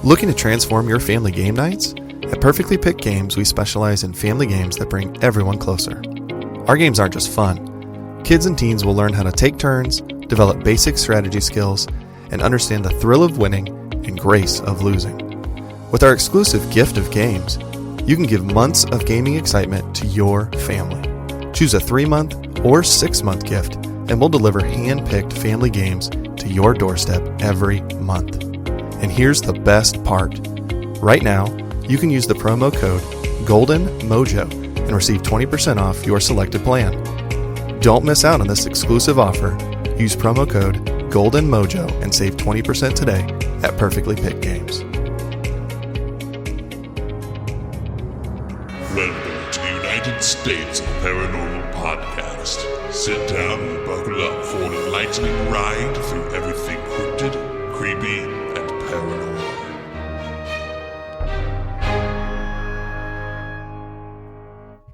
Looking to transform your family game nights? At Perfectly Picked Games, we specialize in family games that bring everyone closer. Our games aren't just fun. Kids and teens will learn how to take turns, develop basic strategy skills, and understand the thrill of winning and grace of losing. With our exclusive gift of games, you can give months of gaming excitement to your family. Choose a 3-month or 6-month gift, and we'll deliver hand-picked family games to your doorstep every month. And here's the best part. Right now, you can use the promo code GOLDENMOJO and receive 20% off your selected plan. Don't miss out on this exclusive offer. Use promo code GOLDENMOJO and save 20% today at Perfectly Picked Games. Welcome to the United States of Paranormal Podcast. Sit down and buckle up for an enlightening ride through everything cryptid, creepy, and paranormal.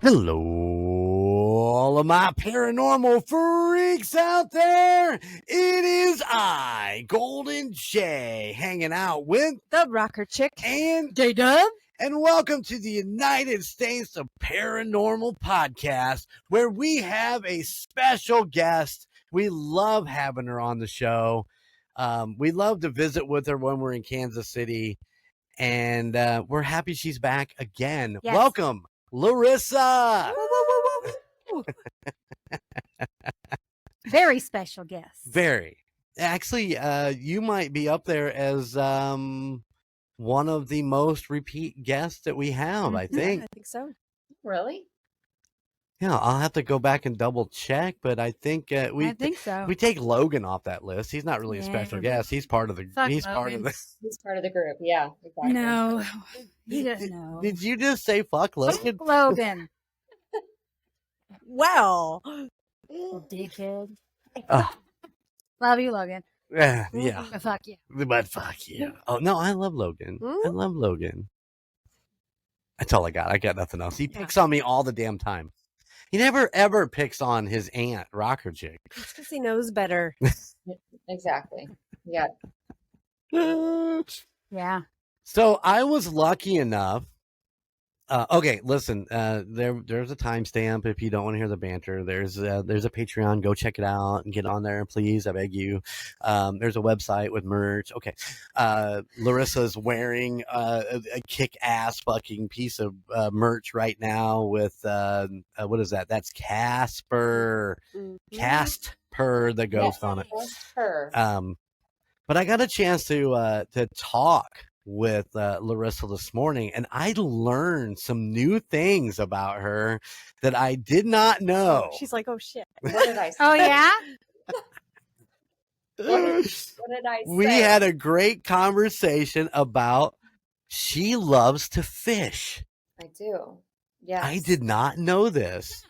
Hello, all of my paranormal freaks out there. It is I, Golden Jay, hanging out with the rocker chick and J-Dub. And welcome to the United States of Paranormal Podcast, where we have a special guest. We love having her on the show. We love to visit with her when we're in Kansas City, and we're happy she's back again. Yes. Welcome, Larissa. Very special guest. Very. Actually, you might be up there as one of the most repeat guests that we have, I think. I think so. Really? Yeah, I'll have to go back and double check, but I think I think so. we take Logan off that list. He's not really a special guest. He's part of the. Fuck He's Logan. part of the. He's part of the group. Yeah, exactly. No, he doesn't know. Did you just say fuck Logan? Fuck Logan. Well, Dickhead. Oh, Love you, Logan. yeah, But fuck you. but fuck you. Oh no, I love Logan. I love Logan. That's all I got. I got nothing else. He picks on me all the damn time. He never ever picks on his aunt, Rocker Chick. it's because he knows better. Exactly. Yeah. Yeah. So I was lucky enough. Okay, listen. There's a timestamp if you don't want to hear the banter. There's a Patreon. Go check it out and get on there, please. I beg you. There's a website with merch. Okay. Larissa's wearing a kick-ass fucking piece of merch right now with what is that? That's Casper. Casper the ghost on it. Her. But I got a chance to talk with Larissa this morning, and I learned some new things about her that I did not know. She's like, oh shit. What did I say? Oh, yeah? What did I say? We had a great conversation about she loves to fish. I do. Yes. I did not know this.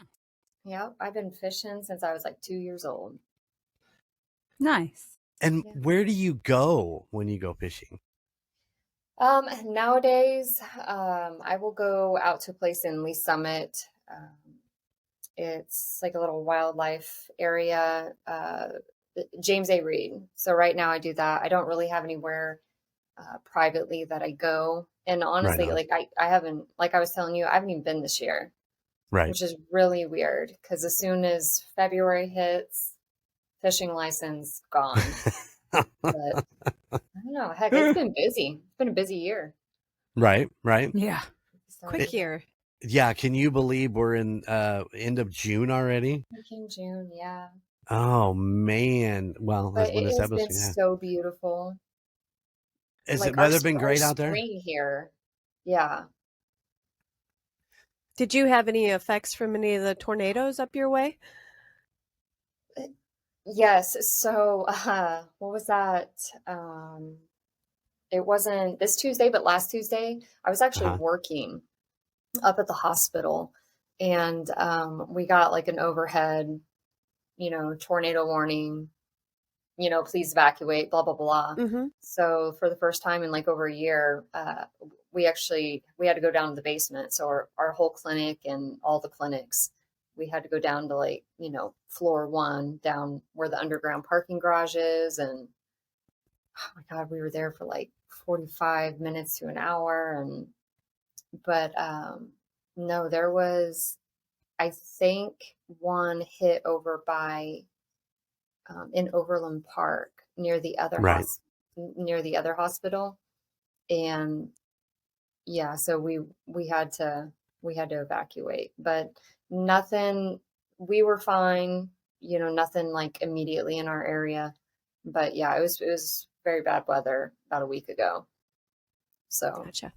Yeah, I've been fishing since I was like 2 years old. Nice. And Yeah. where do you go when you go fishing? Nowadays, I will go out to a place in Lee Summit. It's like a little wildlife area, James A. Reed. So right now I do that. I don't really have anywhere privately that I go. And honestly, on. like I haven't, like I was telling you, I haven't even been this year, Right. which is really weird because as soon as February hits, fishing license gone. But I don't know. Heck, it's been busy. It's been a busy year. Right. Yeah. So Quick year. Yeah. Can you believe we're in end of June already? in June, yeah. Oh man. Well, But that's when it this has been episode. so beautiful. Has Like the weather been our great out there? spring here. Yeah. Did you have any effects from any of the tornadoes up your way? Yes. So, what was that? It wasn't this Tuesday, but last Tuesday, I was actually Uh-huh. working up at the hospital, and we got like an overhead, tornado warning, please evacuate, blah, blah, blah. Mm-hmm. So for the first time in like over a year, we had to go down to the basement. So our whole clinic and all the clinics, we had to go down to like, floor 1 down where the underground parking garage is. And oh my God, we were there for like 45 minutes to an hour. But no, there was, I think, one hit over by in Overland Park near the other Right. hospital. And yeah, so we had to evacuate, but nothing, we were fine, nothing like immediately in our area. But yeah, it was very bad weather about a week ago. So Gotcha.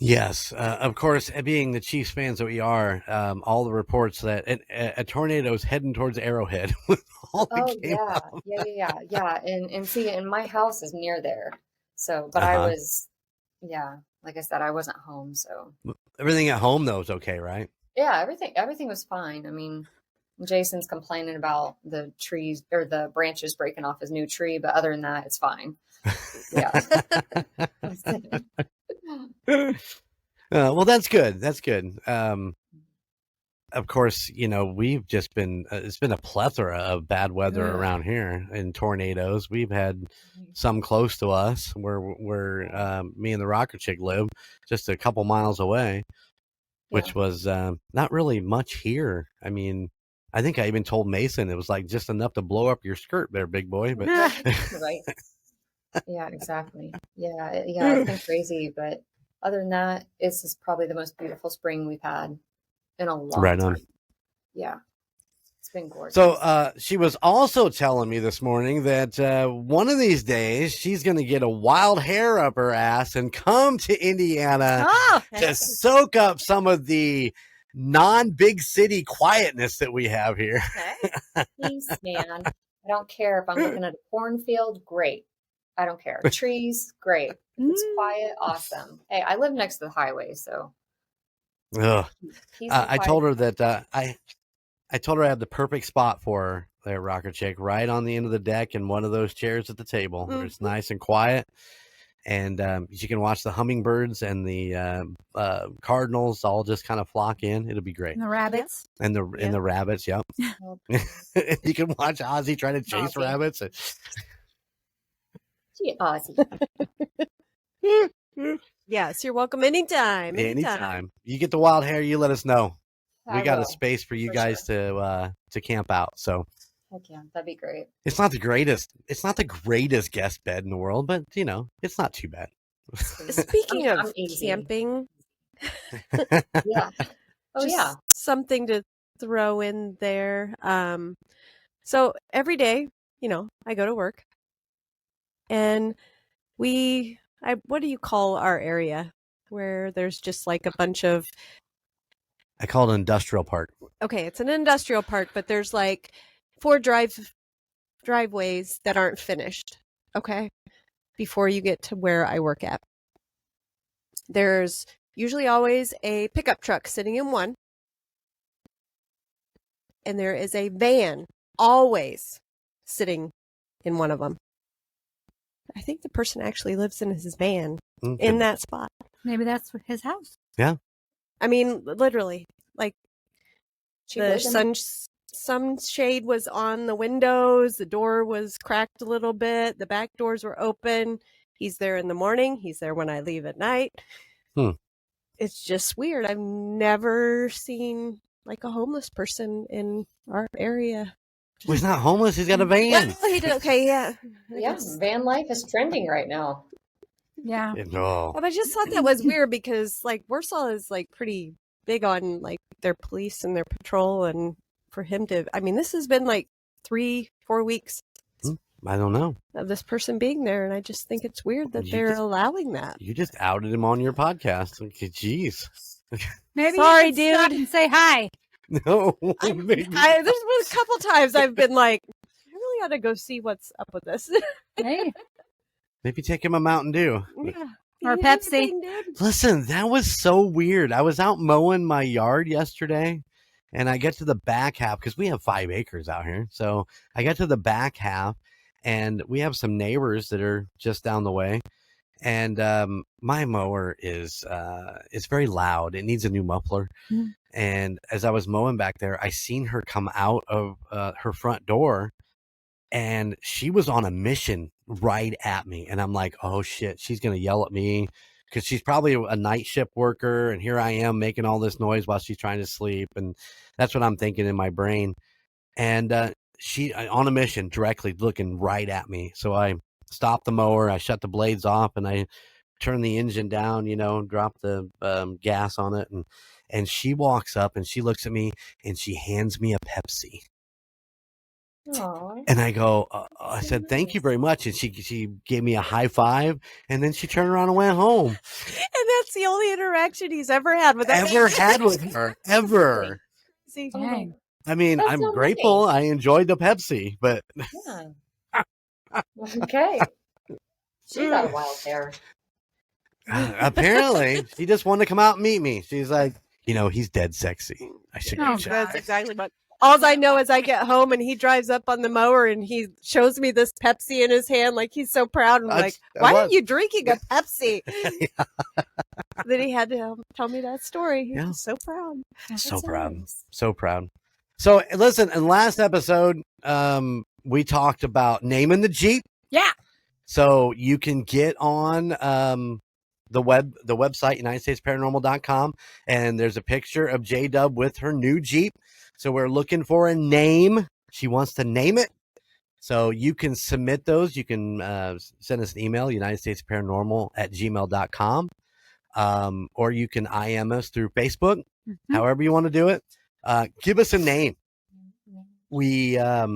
Yes, of course, being the Chiefs fans that we are, all the reports that a tornado is heading towards Arrowhead. all that oh came yeah, out. yeah. And see, and my house is near there. So, but I Uh-huh. was, yeah, like I said, I wasn't home. So Everything at home though is okay, right? yeah, everything was fine. I mean, Jason's complaining about the trees or the branches breaking off his new tree, but other than that, it's fine. Yeah. Well, that's good. That's good. Of course, we've just been, it's been a plethora of bad weather Ugh. around here and tornadoes. We've had some close to us where me and the Rocker Chick live, just a couple miles away, which was not really much here. I mean, I think I even told Mason it was like just enough to blow up your skirt there, big boy. But Right. Yeah, exactly. Yeah, it's been crazy, but other than that, this is probably the most beautiful spring we've had in a long Right time. on. Yeah, it's been gorgeous. So she was also telling me this morning that one of these days she's going to get a wild hair up her ass and come to Indiana Oh, to soak up some of the non-big city quietness that we have here. Peace, man. I don't care if I'm looking at a cornfield, great. I don't care. Trees, great. If it's quiet, awesome. Hey, I live next to the highway, so Ugh. peace and I quiet. told her that I told her I have the perfect spot for her there, Rocker Chick, right on the end of the deck in one of those chairs at the table where it's nice and quiet. And she can watch the hummingbirds and the cardinals all just kind of flock in. It'll be great. and the rabbits. And the rabbits, yep. You can watch Ozzy try to chase Ozzy. rabbits. Gee, Ozzy. Yes, you're welcome anytime. Anytime you get the wild hair, you let us know. I We got a will, space for you for guys to camp out. So Heck yeah, that'd be great. it's not the greatest. It's not the greatest guest bed in the world, but it's not too bad. Speaking I'm of easy. camping, Yeah. Oh just yeah. something to throw in there. So every day, I go to work, and what do you call our area where there's just like a bunch of, I call it an industrial park. okay, it's an industrial park, but there's like 4 driveways that aren't finished. Okay. Before you get to where I work at, there's usually always a pickup truck sitting in one, and there is a van always sitting in one of them. I think the person actually lives in his van in that spot. Maybe that's his house. I mean, literally, like She the lives in- sunshade was on the windows. The door was cracked a little bit. The back doors were open. He's there in the morning. He's there when I leave at night. It's just weird. I've never seen like a homeless person in our area. Well, he's not homeless. He's got a van. Well, he did okay, yeah. I Yeah, guess. van life is trending right now. Yeah. No. But I just thought that was weird because like Warsaw is like pretty big on like their police and their patrol, and for him to, I mean, this has been like 3-4 weeks I don't know. of this person being there, and I just think it's weird that they're allowing that. You just outed him on your podcast. Okay, jeez. Maybe Sorry, you should stop dude. and say hi. No. There's been a couple times I've been like, I really ought to go see what's up with this. Hey. Maybe take him a Mountain Dew. Yeah. Or You Pepsi. anything, dude? Listen, that was so weird. I was out mowing my yard yesterday, and I get to the back half because we have 5 acres out here. So I get to the back half, and we have some neighbors that are just down the way. And my mower is it's very loud. It needs a new muffler. Mhm. And as I was mowing back there, I seen her come out of her front door, and she was on a mission right at me. And I'm like, oh shit, she's going to yell at me because she's probably a night shift worker. And here I am making all this noise while she's trying to sleep. And that's what I'm thinking in my brain. And she on a mission, directly looking right at me. So I stopped the mower, I shut the blades off, and I turned the engine down, drop the gas on it. And she walks up and she looks at me and she hands me a Pepsi. Aww. And I go, I said, thank you very much. And she gave me a high five, and then she turned around and went home. And that's the only interaction he's ever had with her. Ever. See, Dang. I mean, That's I'm so grateful. nice. I enjoyed the Pepsi, but Yeah. Okay. She got a wild hair. apparently she just wanted to come out and meet me. She's like, he's dead sexy. I should go Oh, check. That's exactly what. All I know is I get home and he drives up on the mower and he shows me this Pepsi in his hand, like he's so proud. And I'm like, why are you drinking a Pepsi? Then he had to tell me that story. He was so proud. So That's proud. nice. So proud. So listen, in last episode, we talked about naming the Jeep. Yeah. So you can get on the website, UnitedStatesParanormal.com, and there's a picture of J-Dub with her new Jeep. So we're looking for a name. She wants to name it. So you can submit those. You can send us an email, UnitedStatesParanormal@gmail.com. Or you can IM us through Facebook, however you want to do it. Give us a name. We are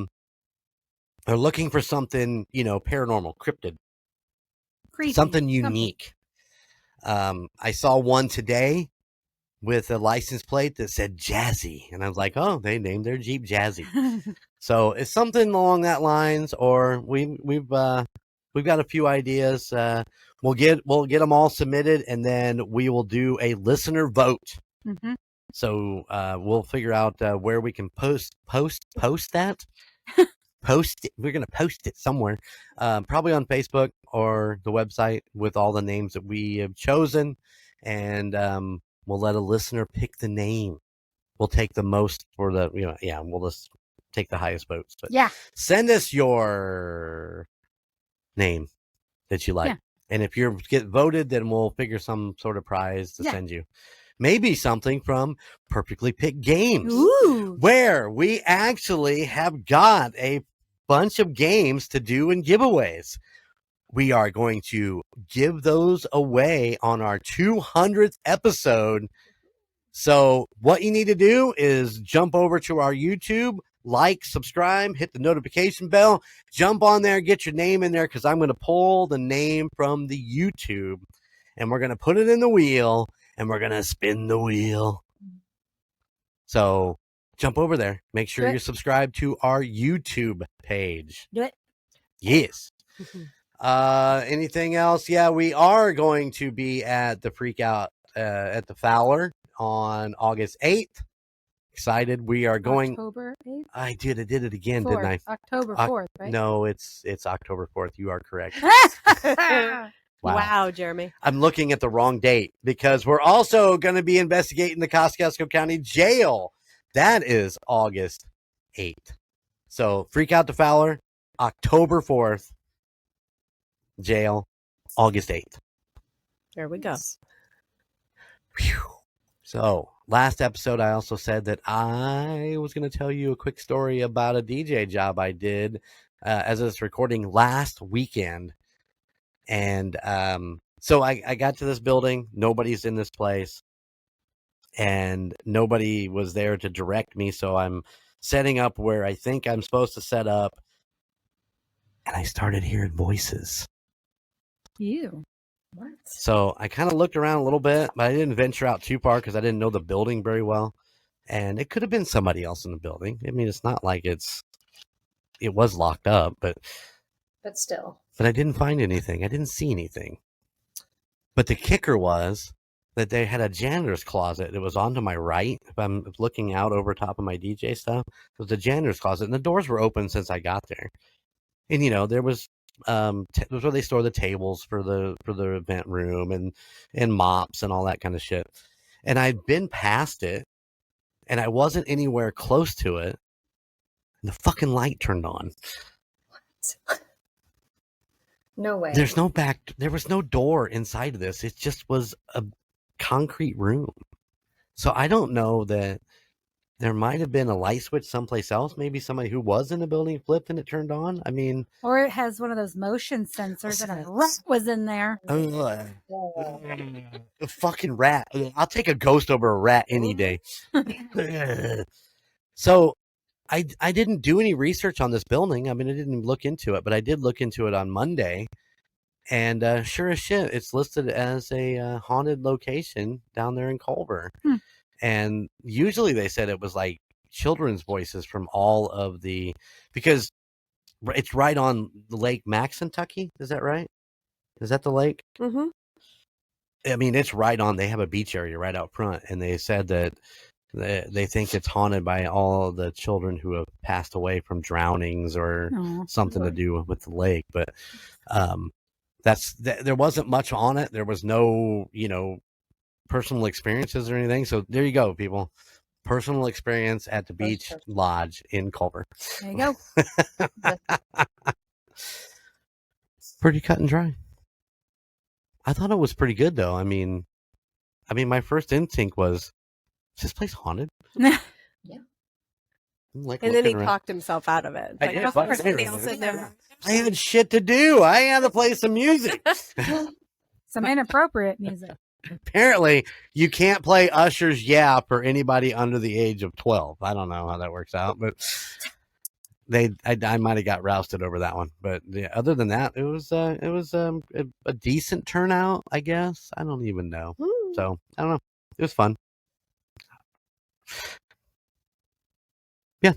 looking for something, paranormal, cryptid, Creepy. something unique. I saw one today with a license plate that said Jazzy, and I was like, oh, they named their Jeep Jazzy. So it's something along that lines, or we've got a few ideas. We'll get them all submitted, and then we will do a listener vote. Mm-hmm. So we'll figure out where we can post that. We're going to post it somewhere, probably on Facebook or the website with all the names that we have chosen. And we'll let a listener pick the name. We'll take the most for the, we'll just take the highest votes. But Yeah. send us your name that you like. Yeah. And if you get voted, then we'll figure some sort of prize to send you. Maybe something from Perfectly Picked Games. Ooh. Where we actually have got a bunch of games to do in giveaways. We are going to give those away on our 200th episode. So what you need to do is jump over to our YouTube, subscribe, hit the notification bell, jump on there, get your name in there, because I'm going to pull the name from the YouTube, and we're going to put it in the wheel, and we're going to spin the wheel. So jump over there. Make sure you're subscribed to our YouTube page. Do it. Yes. Anything else? Yeah, we are going to be at the Freak Out at the Fowler on August 8th. Excited. We are going. October 8th? I did it again, 4th. didn't I? October 4th, right? No, it's October 4th. You are correct. Wow, Jeremy. I'm looking at the wrong date because we're also going to be investigating the Kosciuszko County Jail. That is August 8th. So Freak Out the Fowler, October 4th. Jail, August 8th. There we go. Whew. So last episode, I also said that I was going to tell you a quick story about a DJ job I did as I was recording last weekend. And so I got to this building. Nobody's in this place. And nobody was there to direct me. So I'm setting up where I think I'm supposed to set up. And I started hearing voices. You. What? So I kind of looked around a little bit, but I didn't venture out too far because I didn't know the building very well. And it could have been somebody else in the building. I mean, it's not like it was locked up, but still. But I didn't find anything. I didn't see anything. But the kicker was that they had a janitor's closet. It was on to my right. If I'm looking out over top of my DJ stuff, it was a janitor's closet, and the doors were open since I got there. And there was it was where they store the tables for the event room and mops and all that kind of shit. And I'd been past it, and I wasn't anywhere close to it, and the fucking light turned on. What? No way. There was no door inside of this. It just was a concrete room. So I don't know that there might have been a light switch someplace else. Maybe somebody who was in the building flipped and it turned on. I mean, Or it has one of those motion sensors and a rat was in there. a fucking rat. I'll take a ghost over a rat any day. So I didn't do any research on this building. I mean, I didn't look into it, but I did look into it on Monday. And sure as shit, it's listed as a haunted location down there in Culver. And usually they said it was like children's voices from all of because it's right on the Lake Maxentucky. Is that right? Is that the lake? Mm-hmm. I mean, it's right on. They have a beach area right out front. And they said that they think it's haunted by all the children who have passed away from drownings or something to do with the lake. But there wasn't much on it. There was no, personal experiences or anything. So there you go, people. Personal experience at the beach lodge in Culver. There you go. Pretty cut and dry. I thought it was pretty good though. I mean, my first instinct was, is this place haunted? Yeah. Like, And then he around. talked himself out of it. I Like, did, "Oh, but- everybody else in there." I had shit to do. I had to play some music. Some inappropriate music. Apparently, you can't play Usher's "Yeah" for anybody under the age of 12. I don't know how that works out, but I might have got rousted over that one. But yeah, other than that, it was a decent turnout, I guess. I don't even know. So I don't know. It was fun. Yeah,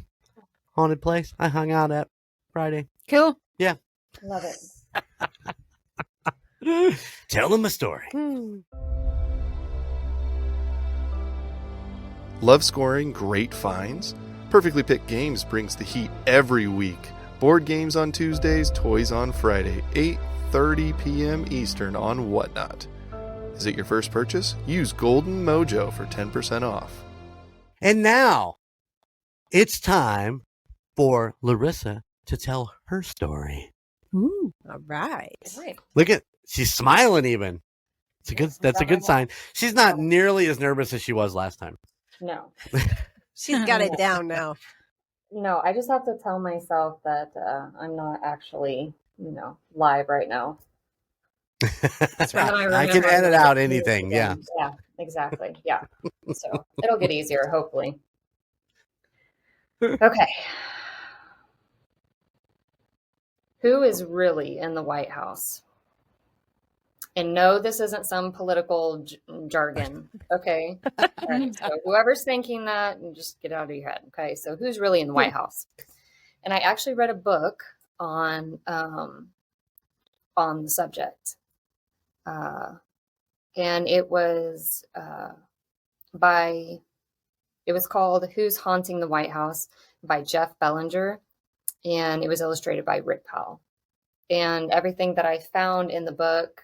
haunted place. I hung out at Friday. Cool. Yeah. Love it. Tell them a story. Love scoring great finds? Perfectly Picked Games brings the heat every week. Board games on Tuesdays, toys on Friday, 8:30 p.m. Eastern on Whatnot. Is it your first purchase? Use Golden Mojo for 10% off. And now, it's time for Larissa to tell her story. Ooh. All right. Look at, she's smiling even. That's a good sign. She's not nearly as nervous as she was last time. No. She's got it down now. No, I just have to tell myself that I'm not actually, live right now. That's And then I can remember edit to out do it anything. Yeah. again. Yeah, exactly. Yeah. So it'll get easier, hopefully. Okay. Who is really in the White House? And no, this isn't some political jargon. Okay. All right, so whoever's thinking that, just get out of your head. Okay. So who's really in the White House? And I actually read a book on the subject. And it was it was called Who's Haunting the White House by Jeff Bellinger. And it was illustrated by Rick Powell. And everything that I found in the book,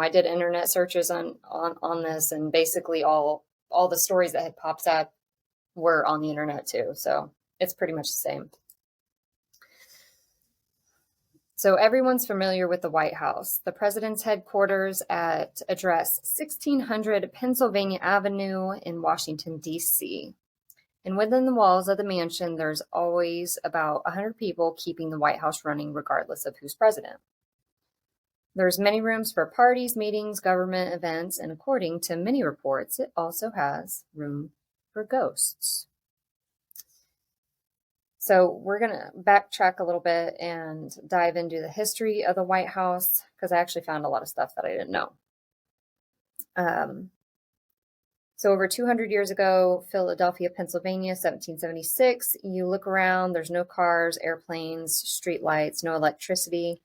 I did internet searches on this, and basically all the stories that had popped up were on the internet too. So it's pretty much the same. So everyone's familiar with the White House, the president's headquarters at address 1600 Pennsylvania Avenue in Washington, D.C. And within the walls of the mansion, there's always about 100 people keeping the White House running regardless of who's president. There's many rooms for parties, meetings, government events, and according to many reports, it also has room for ghosts. So we're going to backtrack a little bit and dive into the history of the White House, because I actually found a lot of stuff that I didn't know. So over 200 years ago, Philadelphia, Pennsylvania, 1776, you look around, there's no cars, airplanes, street lights, no electricity.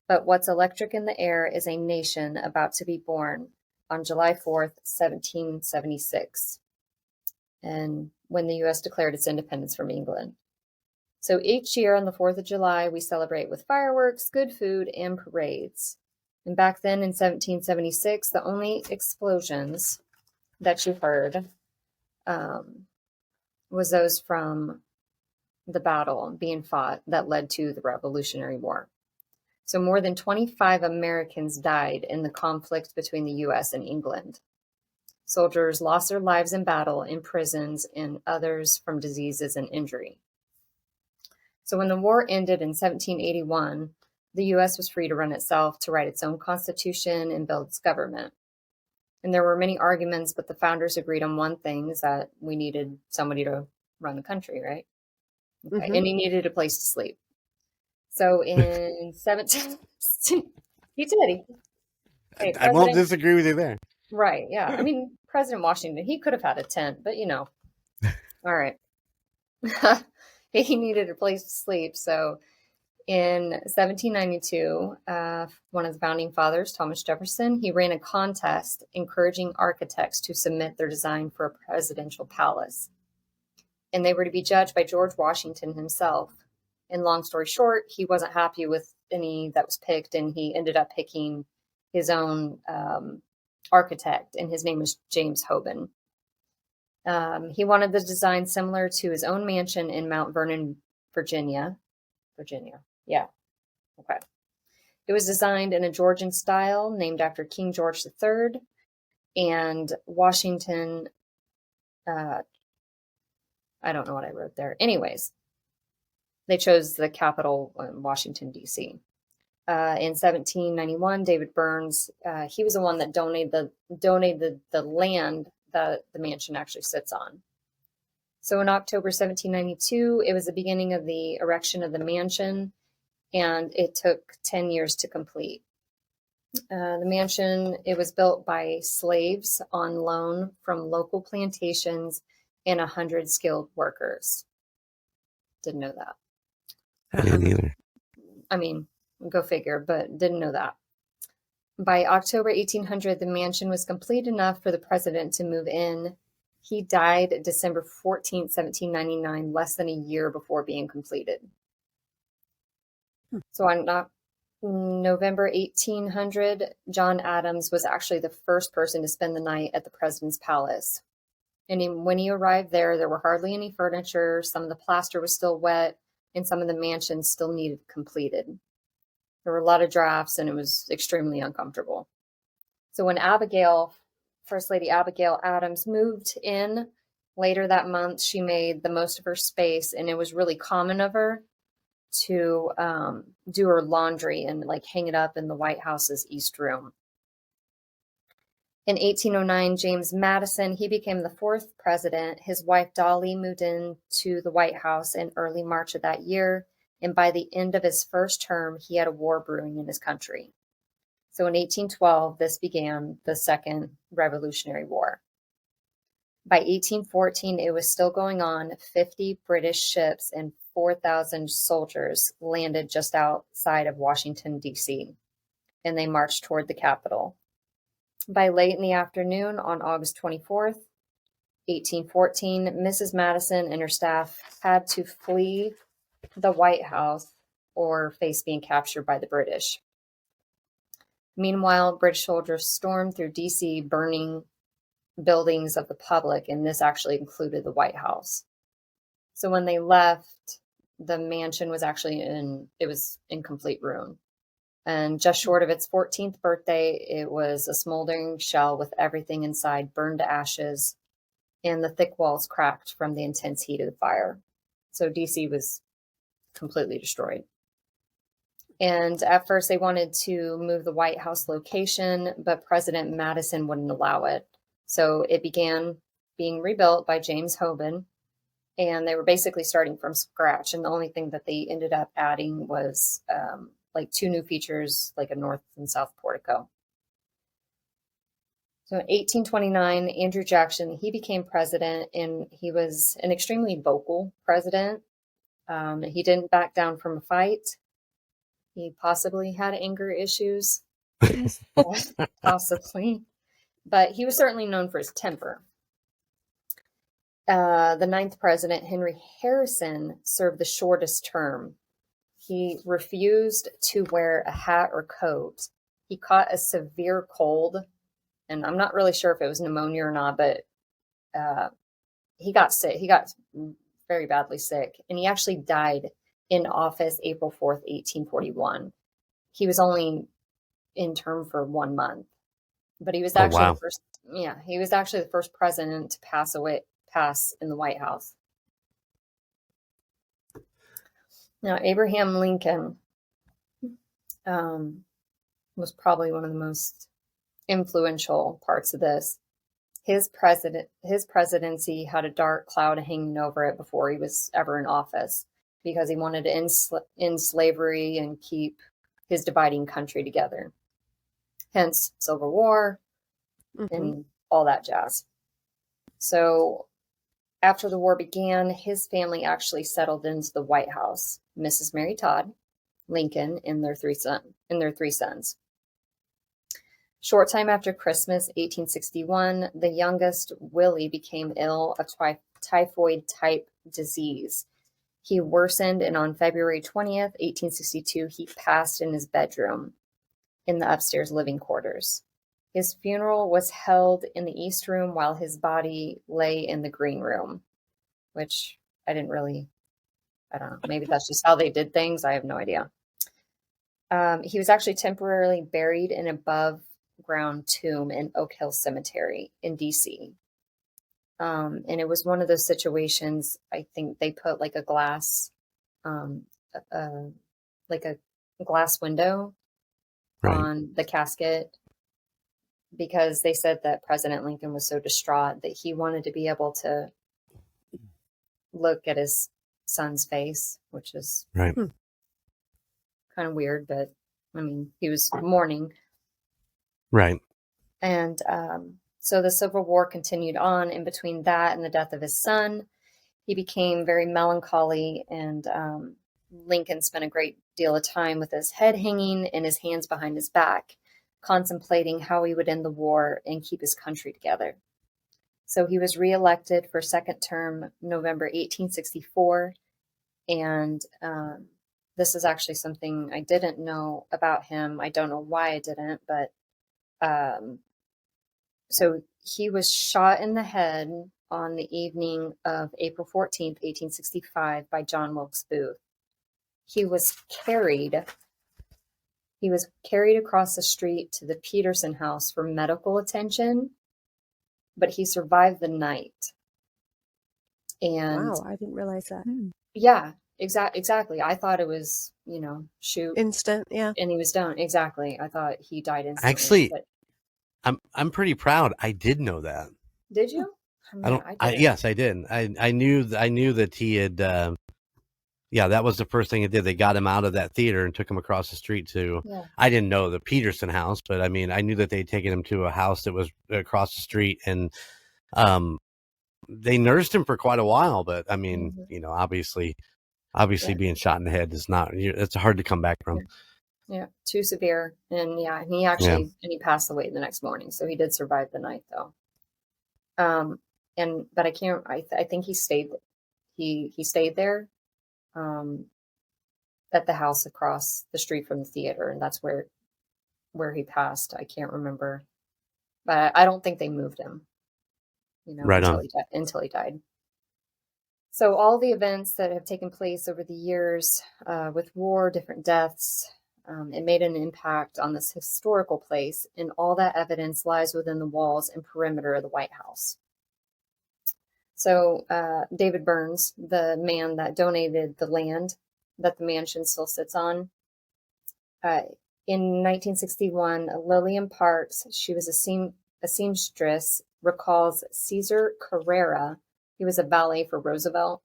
But what's electric in the air is a nation about to be born on July 4th, 1776, and when the U.S. declared its independence from England. So each year on the 4th of July, we celebrate with fireworks, good food, and parades. And back then in 1776, the only explosions that you heard was those from the battle being fought that led to the Revolutionary War. So more than 25 Americans died in the conflict between the U.S. and England. Soldiers lost their lives in battle, in prisons, and others from diseases and injury. So when the war ended in 1781, the U.S. was free to run itself, to write its own constitution and build its government. And there were many arguments, but the founders agreed on one thing, is that we needed somebody to run the country, right? Okay. And he needed a place to sleep. So in 17... he did. I won't disagree with you there. Right, yeah. I mean, President Washington, he could have had a tent, but all right. He needed a place to sleep. So in 1792, one of the founding fathers, Thomas Jefferson, he ran a contest encouraging architects to submit their design for a presidential palace. And they were to be judged by George Washington himself. And long story short, he wasn't happy with any that was picked, and he ended up picking his own architect, and his name was James Hoban. He wanted the design similar to his own mansion in Mount Vernon, Virginia. Yeah. Okay. It was designed in a Georgian style named after King George III, and Washington, I don't know what I wrote there. Anyways, they chose the capital, Washington, D.C. In 1791, David Burns, he was the one that donated the land that the mansion actually sits on. So in October 1792, it was the beginning of the erection of the mansion, and it took 10 years to complete. The mansion, it was built by slaves on loan from local plantations and 100 skilled workers. Didn't know that. Yeah, neither. I mean, go figure, but didn't know that. By October 1800, the mansion was complete enough for the president to move in. He died December 14, 1799, less than a year before being completed. So on November 1800, John Adams was actually the first person to spend the night at the president's palace. And when he arrived there, there were hardly any furniture. Some of the plaster was still wet, and some of the mansions still needed completed. There were a lot of drafts, and it was extremely uncomfortable. So when First Lady Abigail Adams, moved in later that month, she made the most of her space, and it was really common of her to do her laundry and hang it up in the White House's East Room. In 1809, James Madison, he became the fourth president. His wife Dolly moved into the White House in early March of that year. And by the end of his first term, he had a war brewing in his country. So in 1812, this began the Second Revolutionary War. By 1814, it was still going on. 50 British ships and 4,000 soldiers landed just outside of Washington, D.C., and they marched toward the capital. By late in the afternoon on August 24th, 1814, Mrs. Madison and her staff had to flee the White House or face being captured by the British. Meanwhile, British soldiers stormed through D.C., burning buildings of the public, and this actually included the White House. So when they left, the mansion was actually in complete ruin. And just short of its 14th birthday, it was a smoldering shell with everything inside burned to ashes, and the thick walls cracked from the intense heat of the fire. So D.C. was completely destroyed. And at first they wanted to move the White House location, but President Madison wouldn't allow it. So it began being rebuilt by James Hoban, and they were basically starting from scratch. And the only thing that they ended up adding was two new features, like a north and south portico. So in 1829, Andrew Jackson, he became president, and he was an extremely vocal president. He didn't back down from a fight. He possibly had anger issues, possibly, but he was certainly known for his temper. The ninth president, Henry Harrison, served the shortest term. He refused to wear a hat or coat. He caught a severe cold, and I'm not really sure if it was pneumonia or not, but he got sick. He got very badly sick, and he actually died in office April 4th, 1841. He was only in term for 1 month, but he was actually wow. the first. Yeah, he was actually the first president to pass in the White House. Now, Abraham Lincoln was probably one of the most influential parts of this. His presidency had a dark cloud hanging over it before he was ever in office, because he wanted to end slavery and keep his dividing country together. Hence, Civil War and all that jazz. So after the war began, his family actually settled into the White House. Mrs. Mary Todd, Lincoln, and their three sons. Short time after Christmas, 1861, the youngest, Willie, became ill of typhoid-type disease. He worsened, and on February 20th, 1862, he passed in his bedroom in the upstairs living quarters. His funeral was held in the East Room while his body lay in the Green Room, which I don't know, maybe that's just how they did things. I have no idea. He was actually temporarily buried in an above-ground tomb in Oak Hill Cemetery in D.C. And it was one of those situations, I think they put like a glass, like a glass window on the casket, because they said that President Lincoln was so distraught that he wanted to be able to look at his son's face, which is kind of weird, but I mean, he was mourning. Right. And so the Civil War continued on. In between that and the death of his son, he became very melancholy, and Lincoln spent a great deal of time with his head hanging and his hands behind his back, contemplating how he would end the war and keep his country together. So he was reelected for second term November 1864. And this is actually something I didn't know about him. I don't know why I didn't, but so he was shot in the head on the evening of April 14th, 1865 by John Wilkes Booth. He was carried across the street to the Peterson house for medical attention, but he survived the night. And wow, I didn't realize that. Yeah, exactly. I thought it was, shoot. Instant, yeah. And he was done. Exactly. I thought he died instantly. Actually, but... I'm pretty proud. I did know that. Did you? Yes, I did. I knew that he had. That was the first thing it did. They got him out of that theater and took him across the street to. Yeah. I didn't know the Peterson house, but I mean, I knew that they'd taken him to a house that was across the street, and they nursed him for quite a while. But I mean, obviously, being shot in the head is not. It's hard to come back from. Yeah, too severe, and he actually and he passed away the next morning. So he did survive the night, though. But I can't. I think he stayed. He stayed there, at the house across the street from the theater, and that's where he passed. I can't remember, but I don't think they moved him. Until he died. So all the events that have taken place over the years, with war, different deaths, it made an impact on this historical place, and all that evidence lies within the walls and perimeter of the White House. So David Burns, the man that donated the land that the mansion still sits on, in 1961, Lillian Parks, she was a seamstress, recalls Caesar Carrera. He was a valet for Roosevelt.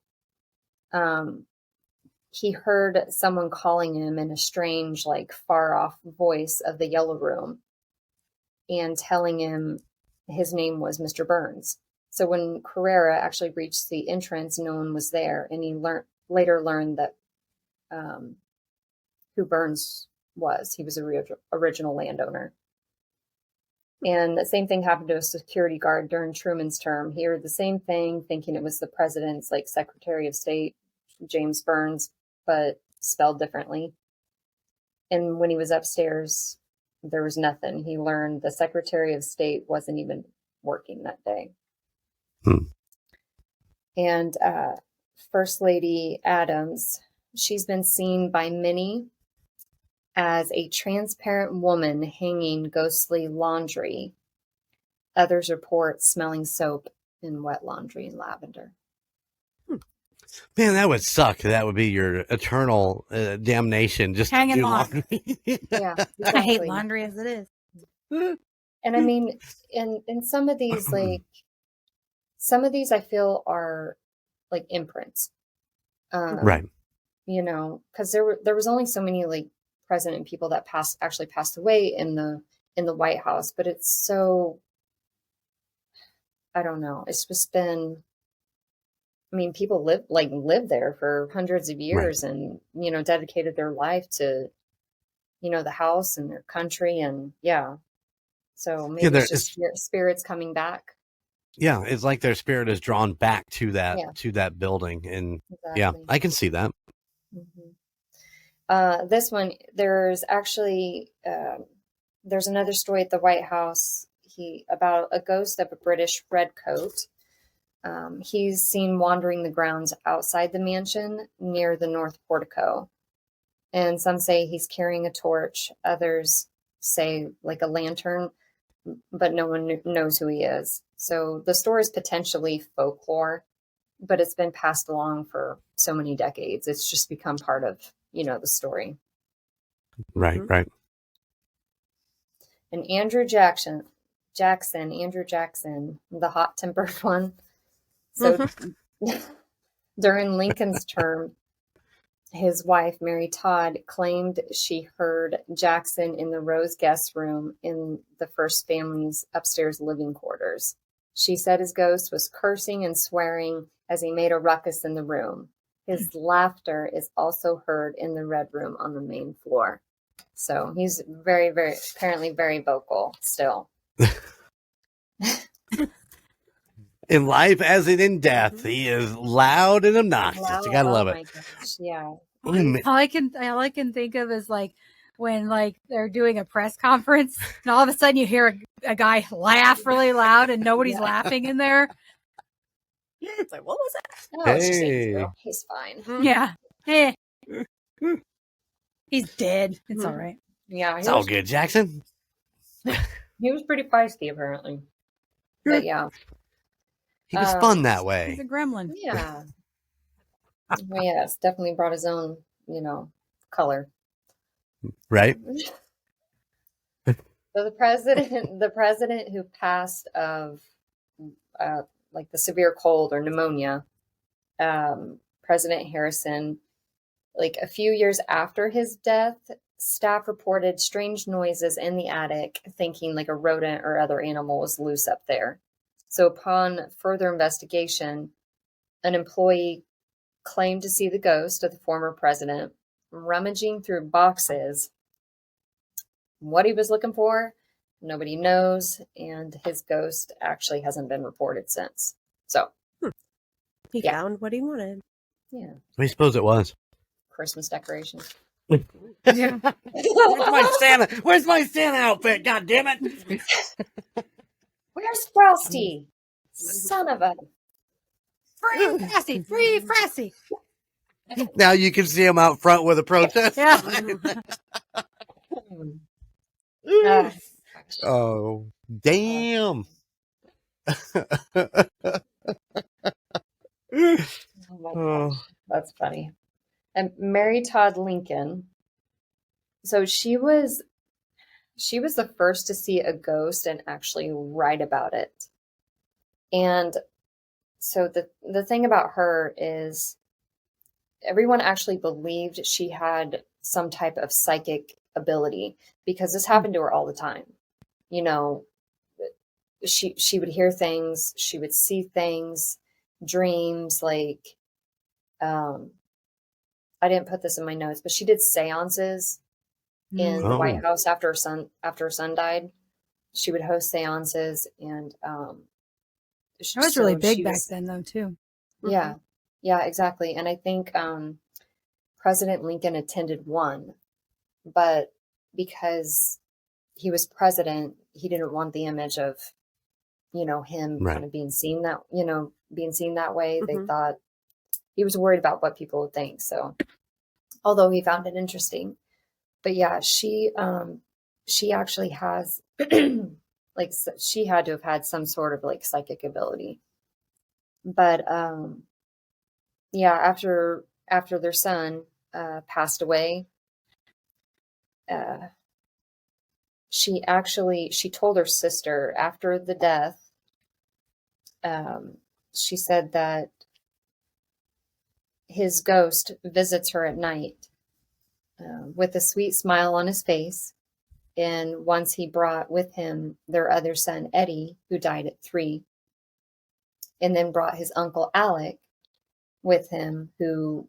He heard someone calling him in a strange, far off voice of the Yellow Room, and telling him his name was Mr. Burns. So when Carrera actually reached the entrance, no one was there, and he later learned that who Burns was. He was a original landowner. And the same thing happened to a security guard during Truman's term. He heard the same thing, thinking it was the president's Secretary of State, James Burns, but spelled differently. And when he was upstairs, there was nothing. He learned the Secretary of State wasn't even working that day. And First Lady Adams, she's been seen by many as a transparent woman hanging ghostly laundry. Others report smelling soap and wet laundry and lavender. Man, that would suck. That would be your eternal damnation. Just Hanging do laundry. Yeah, I hate exactly. laundry as it is. And I mean, in some of these, like, some of these I feel are like imprints. Right. You know, because there was only so many like president people that actually passed away in the White House, but it's so, I don't know. It's just been, I mean, people lived there for hundreds of years and, you know, dedicated their life to, you know, the house and their country. And yeah, so maybe it's just spirits coming back. Yeah. It's like their spirit is drawn back to that building. And yeah, I can see that. Mm-hmm. This one, there's actually, there's another story at the White House about a ghost of a British redcoat. He's seen wandering the grounds outside the mansion near the north portico. And some say he's carrying a torch. Others say like a lantern, but no one knows who he is. So the story is potentially folklore, but it's been passed along for so many decades. It's just become part of, you know, the story. Right, right. And Andrew Jackson, the hot-tempered one. So during Lincoln's term, his wife, Mary Todd, claimed she heard Jackson in the Rose guest room in the first family's upstairs living quarters. She said his ghost was cursing and swearing as he made a ruckus in the room. His laughter is also heard in the red room on the main floor. So he's very, very, apparently very vocal still. In life as in death, he is loud and obnoxious. You gotta love it. My gosh, yeah. All I can think of is like when like they're doing a press conference and all of a sudden you hear a guy laugh really loud and nobody's laughing in there. It's like, what was that? Oh, it's just Andrew. He's fine. Yeah. He's dead. It's all right. Yeah. It's all good, Jackson. He was pretty feisty, apparently. But yeah. He was fun that way. He's a gremlin. Yeah. Well, yes, definitely brought his own, you know, color. Right. So the president who passed of like the severe cold or pneumonia, President Harrison, like a few years after his death, staff reported strange noises in the attic, thinking like a rodent or other animal was loose up there. So upon further investigation, an employee claimed to see the ghost of the former president rummaging through boxes. What he was looking for, nobody knows, and his ghost actually hasn't been reported since. So he found what he wanted. Yeah. I suppose it was Christmas decorations. Yeah. Where's my Santa outfit? God damn it! Where's Frosty? Son of a Free Frosty. Now you can see him out front with a protest. Yeah. Oh, damn. Oh my gosh, that's funny. And Mary Todd Lincoln. So she was the first to see a ghost and actually write about it. And so the thing about her is everyone actually believed she had some type of psychic ability because this happened to her all the time. You know, she would hear things, she would see things, dreams, like I didn't put this in my notes, but she did seances in the White House after her son died. She would host seances, and that was really big back then, though, too. Yeah, yeah, exactly. And I think President Lincoln attended one, but because he was president, he didn't want the image of, you know, him kind of being seen that way. They thought he was worried about what people would think. So, although he found it interesting, but yeah, she actually has like, she had to have had some sort of like psychic ability. But yeah, after their son passed away, she told her sister after the death, she said that his ghost visits her at night with a sweet smile on his face. And once he brought with him their other son, Eddie, who died at 3, and then brought his uncle Alec with him, who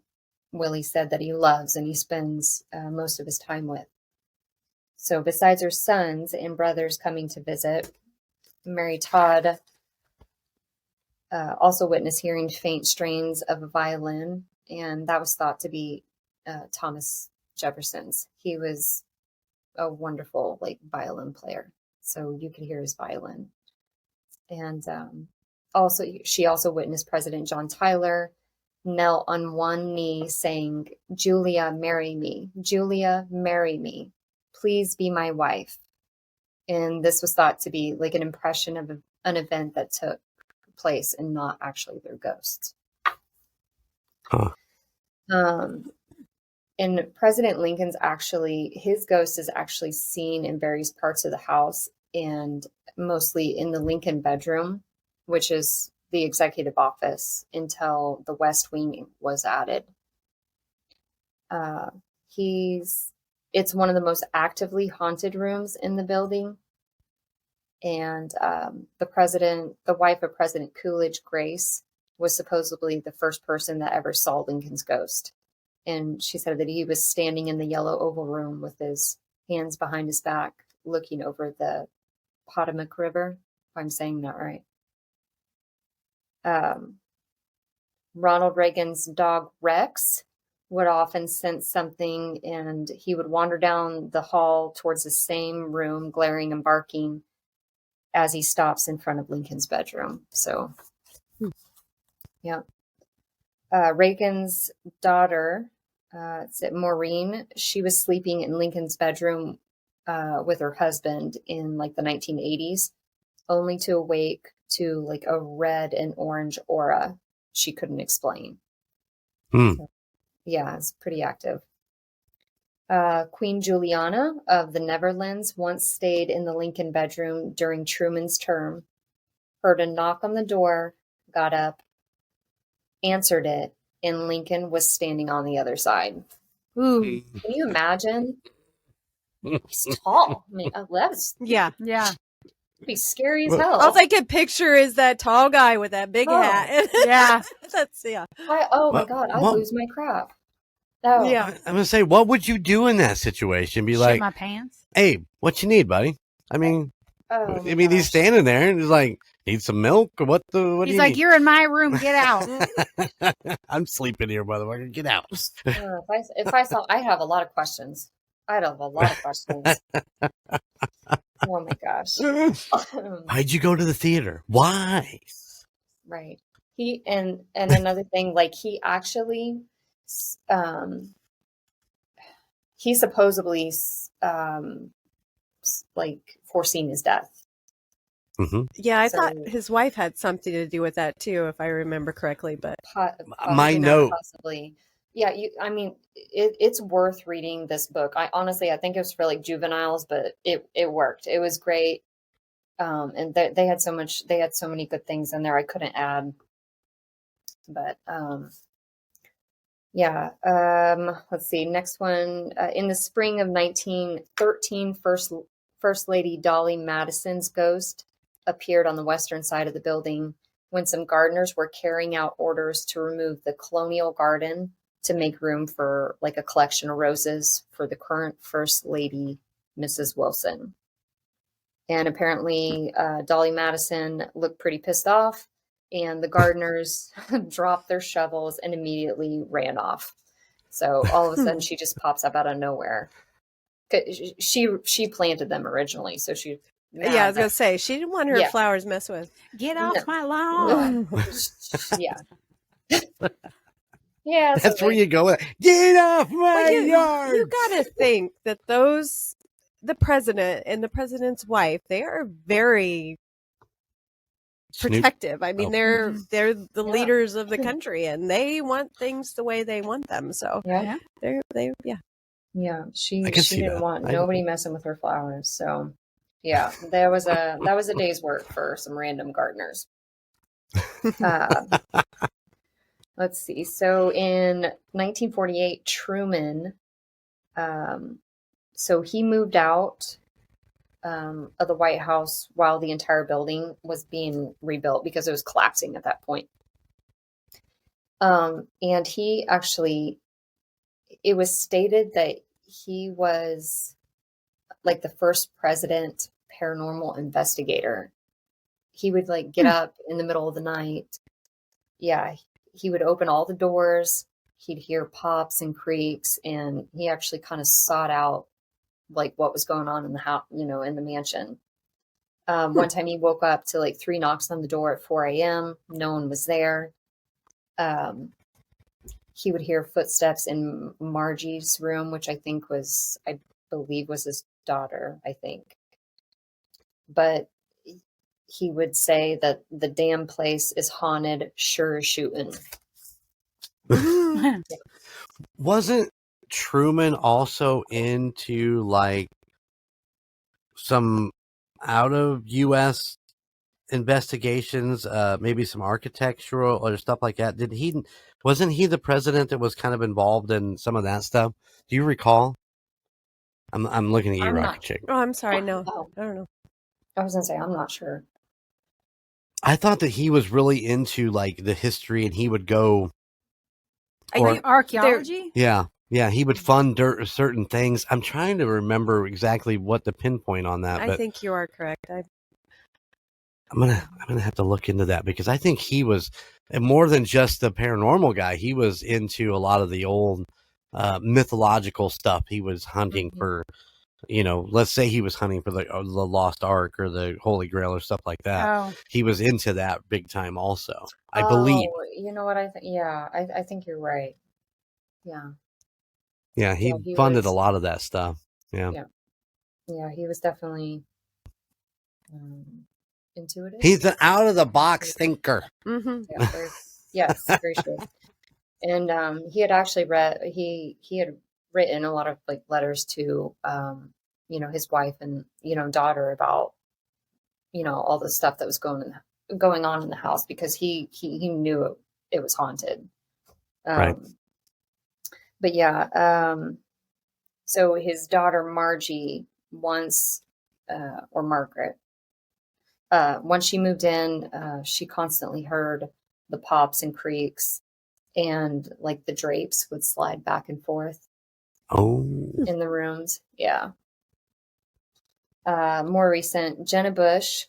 Willie said that he loves and he spends most of his time with. So besides her sons and brothers coming to visit, Mary Todd also witnessed hearing faint strains of a violin, and that was thought to be Thomas Jefferson's. He was a wonderful like violin player, so you could hear his violin. And she also witnessed President John Tyler knelt on one knee saying, "Julia, marry me. Julia, marry me. Please be my wife." And this was thought to be like an impression of an event that took place and not actually their ghosts. Huh. And President Lincoln's his ghost is actually seen in various parts of the house, and mostly in the Lincoln bedroom, which is the executive office until the West Wing was added. It's one of the most actively haunted rooms in the building. And the wife of President Coolidge, Grace, was supposedly the first person that ever saw Lincoln's ghost. And she said that he was standing in the yellow oval room with his hands behind his back, looking over the Potomac River, if I'm saying that right. Ronald Reagan's dog, Rex, would often sense something, and he would wander down the hall towards the same room, glaring and barking as he stops in front of Lincoln's bedroom. So, yeah. Reagan's daughter, Maureen, she was sleeping in Lincoln's bedroom with her husband in like the 1980s, only to awake to like a red and orange aura she couldn't explain. So, yeah, it's pretty active. Queen Juliana of the Netherlands once stayed in the Lincoln bedroom during Truman's term, heard a knock on the door, got up, answered it, and Lincoln was standing on the other side. Ooh, can you imagine? He's tall. I mean, that's Yeah. it'd be scary as hell. All I can picture is that tall guy with that big hat. Yeah. My God, I'd lose my crap. Oh. Yeah. I'm gonna say, what would you do in that situation? Be like, shit my pants. "Hey, what you need, buddy?" I mean, he's standing there and he's like, "Need some milk or what? What He's do you like, need?" "You're in my room. Get out." I'm sleeping here, motherfucker. Get out. If I saw, I'd have a lot of questions. I'd have a lot of questions. Oh my gosh. Why'd you go to the theater? Why? Right. He and another thing, like he actually, he supposedly like foreseen his death. Mm-hmm. Yeah, I thought his wife had something to do with that too, if I remember correctly. But my note, possibly. Yeah, I mean, it's worth reading this book. I think it was for like juveniles, but it worked. It was great, and they had so many good things in there I couldn't add. But yeah, let's see. Next one, in the spring of 1913, First Lady Dolly Madison's ghost appeared on the western side of the building when some gardeners were carrying out orders to remove the colonial garden to make room for like a collection of roses for the current First Lady, Mrs. Wilson. And apparently Dolly Madison looked pretty pissed off, and the gardeners dropped their shovels and immediately ran off. So all of a sudden she just pops up out of nowhere. She planted them originally, so she... Yeah, I was going to say, she didn't want her flowers messed with. Get off my lawn. Yeah. Yeah, That's where something. you go with it. Get off my Well, yard. you got to think that the president and the president's wife, they are very Snoop. protective. I mean, Oh. they're the Yeah. leaders of the country, and they want things the way they want them. So Yeah. yeah. She I can see didn't that. want nobody messing with her flowers. So yeah, that was a day's work for some random gardeners. Let's see. So in 1948, Truman, so he moved out of the White House while the entire building was being rebuilt because it was collapsing at that point. And he actually, it was stated that he was like the first president paranormal investigator. He would like get up in the middle of the night. Yeah, he would open all the doors. He'd hear pops and creaks, and he actually kind of sought out like what was going on in the house, in the mansion. One time he woke up to like 3 knocks on the door at 4 a.m. No one was there. He would hear footsteps in Margie's room, which I believe was his daughter, I think. But he would say that the damn place is haunted, sure as shooting. Wasn't Truman also into like some out of U.S. investigations, maybe some architectural or stuff like that? Wasn't he the president that was kind of involved in some of that stuff? Do you recall? I'm looking at you, I'm Rocket not- Chick. Oh, I'm sorry. No, Oh, I don't know. I was gonna say I'm not sure. I thought that he was really into like the history, and he would go. Like archaeology? Yeah, he would fund certain things. I'm trying to remember exactly what the pinpoint on that, I but think you are correct. I'm gonna have to look into that because I think he was more than just the paranormal guy. He was into a lot of the old mythological stuff. He was hunting for, let's say he was hunting for the Lost Ark or the Holy Grail or stuff like that. Oh, He was into that big time also. I believe. You know what I think? Yeah, I think you're right. Yeah. Yeah, he he funded was- a lot of that stuff. Yeah. Yeah, he was definitely intuitive. He's an out of the box thinker. Mm-hmm. Yeah, yes, very true. And he had actually he had written a lot of like letters to his wife and daughter about all the stuff that was going on in the house because he knew it was haunted. Right. But yeah, so his daughter Margie or Margaret, once she moved in, she constantly heard the pops and creaks, and like the drapes would slide back and forth in the rooms. Yeah. More recent, Jenna Bush,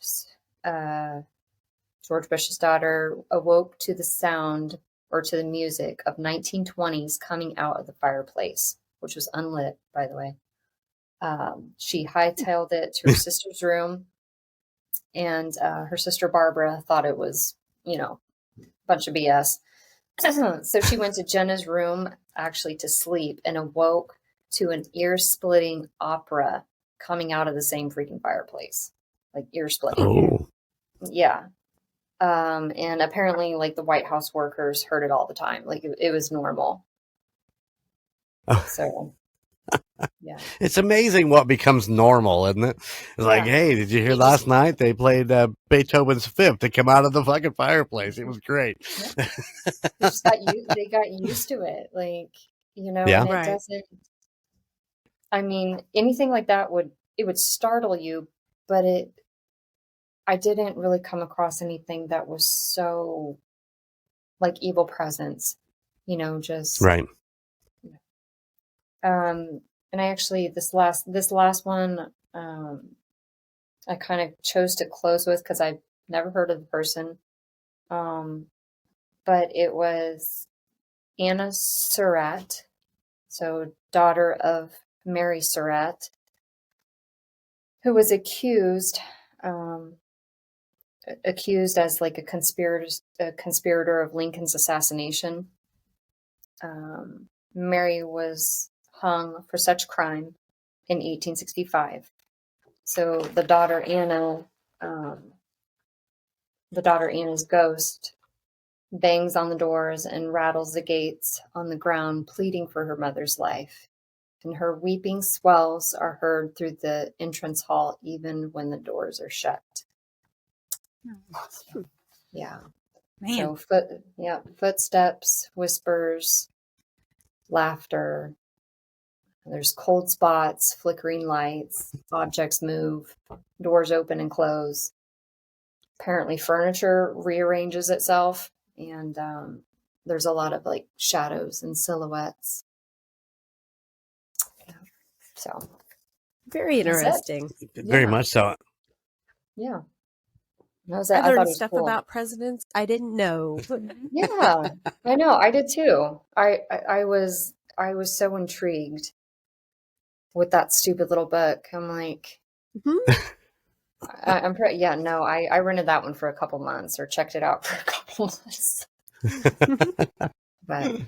George Bush's daughter, awoke to the sound or to the music of 1920s coming out of the fireplace, which was unlit, by the way. She hightailed it to her sister's room, and her sister Barbara thought it was, a bunch of BS. So she went to Jenna's room actually to sleep and awoke to an ear-splitting opera coming out of the same freaking fireplace, like ear-splitting. Oh. Yeah. And apparently like the White House workers heard it all the time. Like it was normal. So yeah. It's amazing what becomes normal, isn't it? It's like, hey, did you hear last night they played Beethoven's Fifth to come out of the fucking fireplace? It was great. Yeah. They got used to it. Like, and it doesn't, I mean, anything like that would startle you, but I didn't really come across anything that was so like evil presence, just right. And I actually this last one I kind of chose to close with because I've never heard of the person, but it was Anna Surratt, so daughter of Mary Surratt, who was accused as like a conspirator of Lincoln's assassination. Mary was hung for such crime in 1865. So the daughter Anna's ghost bangs on the doors and rattles the gates on the ground, pleading for her mother's life. And her weeping swells are heard through the entrance hall, even when the doors are shut. Yeah. Man. So footsteps, whispers, laughter. There's cold spots, flickering lights, objects move, doors open and close. Apparently furniture rearranges itself, and there's a lot of like shadows and silhouettes. Yeah. So Very That's it. interesting. Very Yeah. much so. yeah. That was I it. I thought learned it was stuff cool. about presidents I didn't know. Yeah, I know. I did too. I was so intrigued with that stupid little book. I'm like, Mhm. I rented that one for a couple months or checked it out for a couple months. But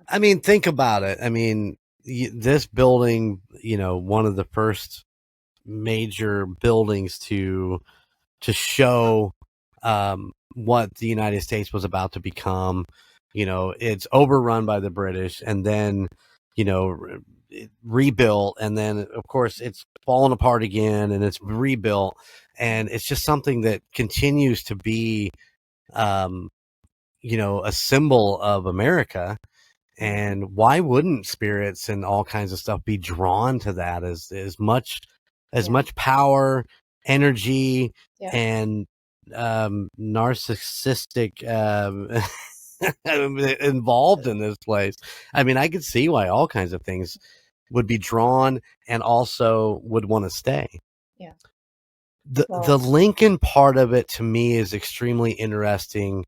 I mean, think about it. I mean, this building, one of the first major buildings to show what the United States was about to become. It's overrun by the British, and then rebuilt, and then of course it's fallen apart again, and it's rebuilt, and it's just something that continues to be a symbol of America. And why wouldn't spirits and all kinds of stuff be drawn to that as much power, energy, Yeah. and narcissistic involved in this place? I mean, I could see why all kinds of things would be drawn and also would want to stay. Yeah. The Lincoln part of it to me is extremely interesting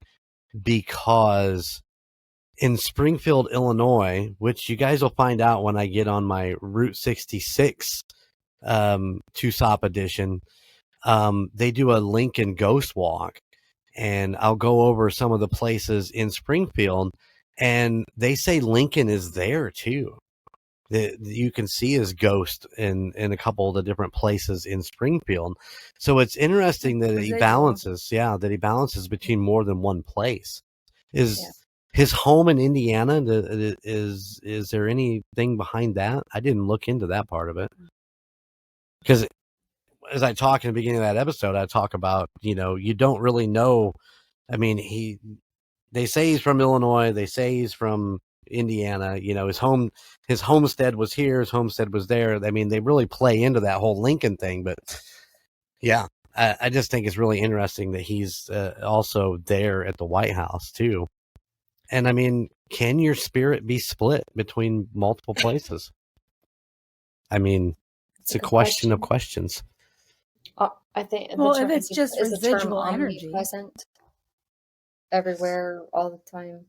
because in Springfield, Illinois, which you guys will find out when I get on my Route 66 TUSOP edition, they do a Lincoln ghost walk, and I'll go over some of the places in Springfield, and they say Lincoln is there too. That you can see his ghost in a couple of the different places in Springfield. So it's interesting that he balances between more than one place. His home in Indiana, is there anything behind that? I didn't look into that part of it. Because as I talk in the beginning of that episode, I talk about, you don't really know. I mean, they say he's from Illinois. They say he's from Indiana. His homestead was here. His homestead was there. I mean, they really play into that whole Lincoln thing. But yeah, I just think it's really interesting that he's also there at the White House too. And I mean, can your spirit be split between multiple places? I mean, it's a question of questions. I think. If it's just residual energy, omnipresent, everywhere, all the time.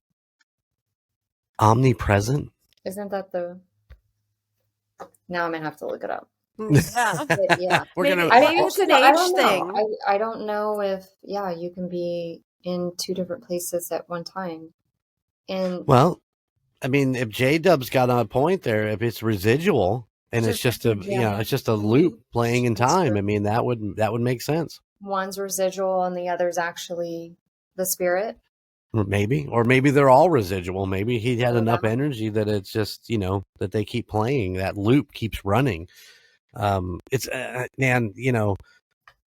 Omnipresent? Isn't that the? Now I'm gonna have to look it up. Yeah. But yeah, Maybe it's an I age don't know. thing. I don't know if you can be in two different places at one time. And well, I mean, if J-Dub's got on a point there, if it's residual and it's just a loop playing in time, I mean, that would make sense. One's residual and the other's actually the spirit. Or maybe they're all residual. Maybe he had enough energy that it's just, that they keep playing. That loop keeps running. It's man,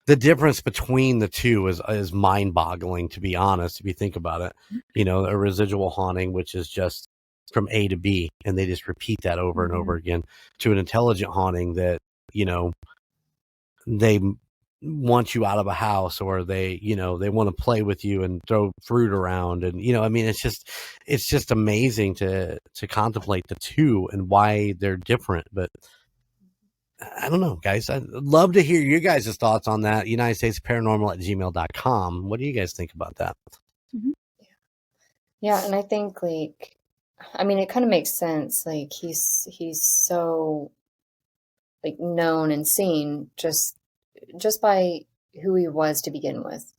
the difference between the two is mind-boggling, to be honest, if you think about it. A residual haunting, which is just from A to B, and they just repeat that over and over again, to an intelligent haunting that, they want you out of a house, or they want to play with you and throw fruit around. And, I mean, it's just amazing to contemplate the two and why they're different. But I don't know, guys. I'd love to hear your guys' thoughts on that. United States Paranormal at gmail.com. What do you guys think about that? Yeah. And I think it kind of makes sense. Like he's so known and seen just by who he was to begin with.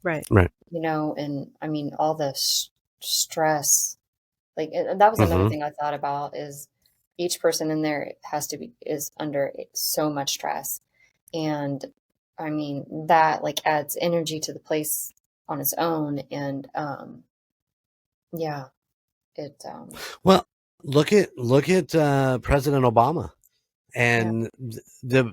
Right. And I mean, all the stress Like, and that was another Mhm. thing I thought about is each person in there is under so much stress. And I mean, that like adds energy to the place on its own. And, yeah, it, Well, look at President Obama, yeah, and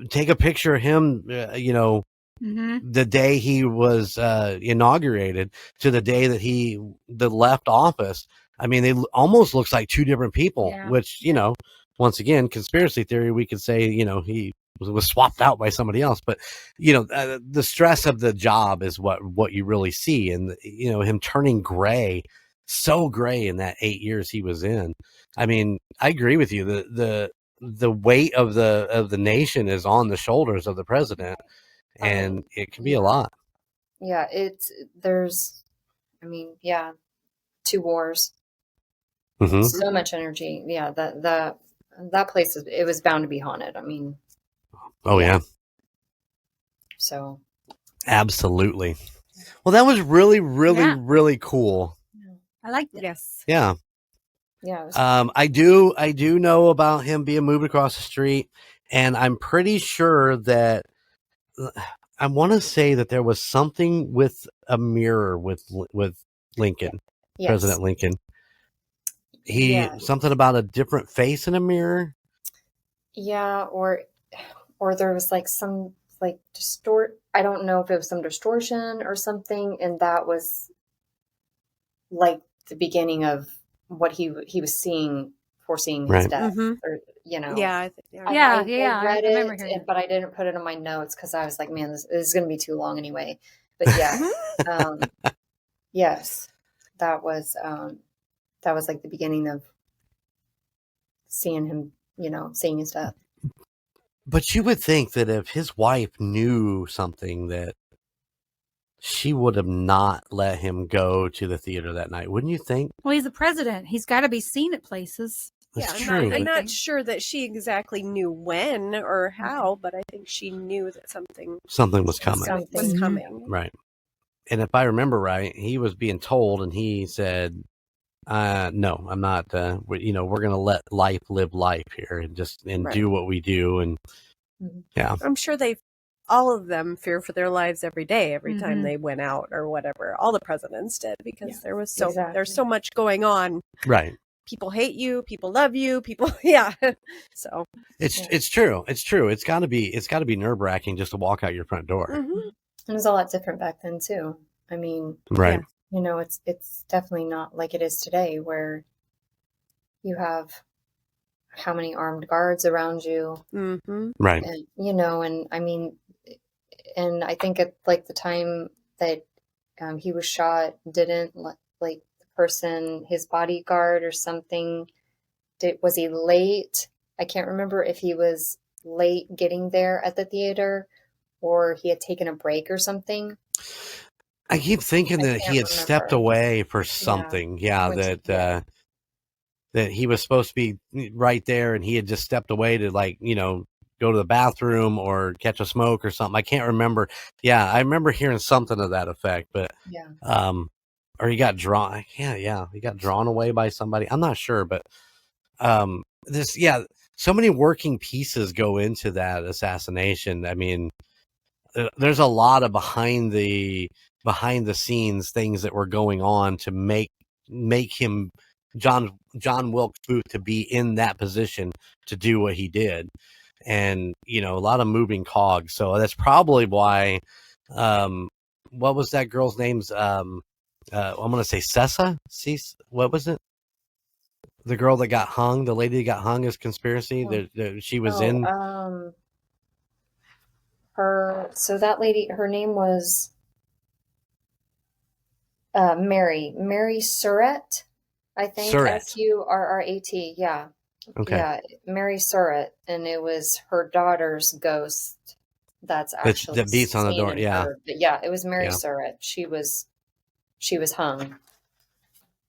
take a picture of him. Mm-hmm. The day he was inaugurated to the day that he left office. I mean, it almost looks like two different people. Yeah. Which once again, conspiracy theory. We could say he was swapped out by somebody else, but the stress of the job is what you really see, and him turning gray. So gray in that 8 years he was in. I mean, I agree with you. The weight of the nation is on the shoulders of the president, and it can be a lot. Yeah, yeah, 2 wars, Mm-hmm. so much energy. Yeah, that place it was bound to be haunted. I mean, Oh yeah, so absolutely. Well, that was really, really, Yeah. really cool. I liked it. Yes. Yeah. yeah, it was, I do know about him being moved across the street, and I'm pretty sure that I want to say that there was something with a mirror with Lincoln, yes. President Lincoln. Yeah. Something about a different face in a mirror. Yeah, or there was like some like I don't know if it was some distortion or something, and that was like the beginning of what he was foreseeing his Right. death, Mhm. or Yeah. Yeah, I read remember it, hearing that. but I didn't put it in my notes because I was like, man, this is going to be too long anyway. But yeah, yes, that was like the beginning of seeing him, seeing his death. But you would think that if his wife knew something, that she would have not let him go to the theater that night. Wouldn't you think? Well, he's the president. He's got to be seen at places. That's Yeah, true. I'm but- not sure that she exactly knew when or how, but I think she knew that something Something was coming. was Mhm. coming. Right. And if I remember right, he was being told, and he said, no, I'm not, we're going to let life live life here and Right. do what we do. And Mhm. yeah, I'm sure all of them fear for their lives every day, every time Mhm. they went out or whatever. All the presidents did, because there's so Exactly. much going on. right. People hate you, people love you, people yeah. So It's true. It's true. It's gotta be nerve wracking just to walk out your front door. mhm. It was a lot different back then too. I mean, Right. it's definitely not like it is today, where you have how many armed guards around you, Mhm. Right. and and I mean, and I think at like the time that he was shot, didn't like the person, his bodyguard or something, was he late? I can't remember if he was late getting there at the theater, or he had taken a break or something. I keep thinking I that he can't had stepped remember. away for something. Yeah, Went to- that that he was supposed to be right there, and he had just stepped away to go to the bathroom or catch a smoke or something. I can't remember. Yeah, I remember hearing something to that effect, but Yeah. or he got drawn. Yeah, he got drawn away by somebody. I'm not sure, but so many working pieces go into that assassination. I mean, there's a lot of behind the scenes things that were going on to make him John Wilkes Booth to be in that position to do what he did, and a lot of moving cogs. So that's probably why. What was that girl's name's? I'm gonna say Cessa. What was it? The girl that got hung, the lady that got hung as conspiracy. She was in. So that lady, her name was Mary Surratt, I think. Surratt. Surrat. Yeah. Okay. Yeah, Mary Surratt, and it was her daughter's ghost that's actually that beats on the seen door. in Yeah. her. But yeah, it was Mary Yeah. Surratt. She was hung.